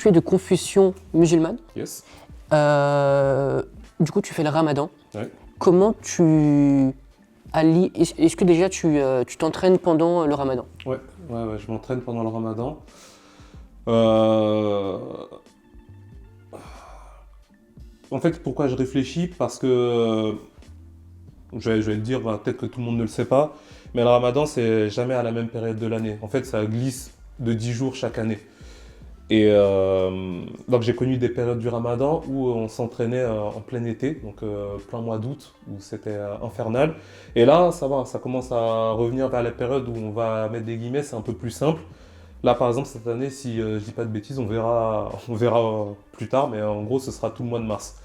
tu es de confession musulmane. Yes. Du coup, tu fais le ramadan. Ouais. Comment tu allies... Est-ce que déjà tu t'entraînes pendant le ramadan? Ouais, je m'entraîne pendant le ramadan. Euh, En fait, pourquoi je réfléchis? Parce que, je vais le dire, peut-être que tout le monde ne le sait pas, mais le ramadan, c'est jamais à la même période de l'année. En fait, ça glisse de 10 jours chaque année. Et donc j'ai connu des périodes du ramadan où on s'entraînait en plein été, donc plein mois d'août, où c'était infernal. Et là, ça va, ça commence à revenir vers la période où on va mettre des guillemets, c'est un peu plus simple. Là, par exemple, cette année, si je dis pas de bêtises, on verra plus tard, mais en gros, ce sera tout le mois de mars.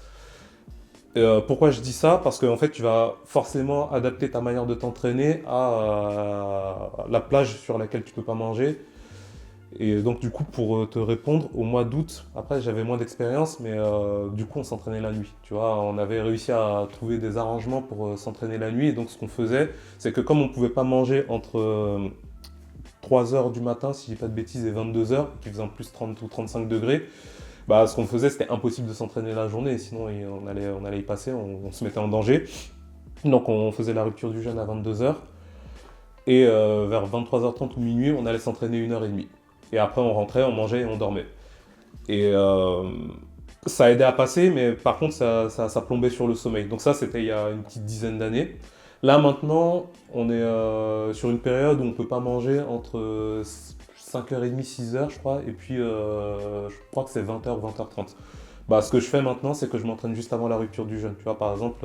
Pourquoi je dis ça? Parce qu'en fait, tu vas forcément adapter ta manière de t'entraîner à la plage sur laquelle tu peux pas manger. Et donc, du coup, pour te répondre, au mois d'août, après, j'avais moins d'expérience, mais du coup, on s'entraînait la nuit. Tu vois, on avait réussi à trouver des arrangements pour s'entraîner la nuit. Et donc, ce qu'on faisait, c'est que comme on pouvait pas manger entre 3 heures du matin, si je dis pas de bêtises, et 22 heures, qui faisait en plus 30 ou 35 degrés, bah, ce qu'on faisait, c'était impossible de s'entraîner la journée, sinon on allait y passer, on se mettait en danger. Donc on faisait la rupture du jeûne à 22 heures, et vers 23h30 ou minuit, on allait s'entraîner 1h30. Et après, on rentrait, on mangeait et on dormait. Et ça aidait à passer, mais par contre, ça plombait sur le sommeil. Donc ça, c'était il y a une petite dizaine d'années. Là, maintenant, on est sur une période où on ne peut pas manger entre 5h30, 6h, je crois, et puis je crois que c'est 20h, 20h30. Bah, ce que je fais maintenant, c'est que je m'entraîne juste avant la rupture du jeûne. Tu vois, par exemple,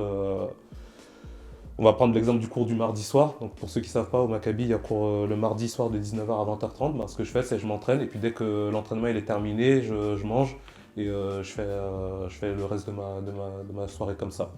on va prendre l'exemple du cours du mardi soir. Donc, pour ceux qui ne savent pas, au Maccabi, il y a cours le mardi soir de 19h à 20h30. Bah, ce que je fais, c'est que je m'entraîne, et puis dès que l'entraînement il est terminé, je mange, et je fais le reste de ma soirée comme ça.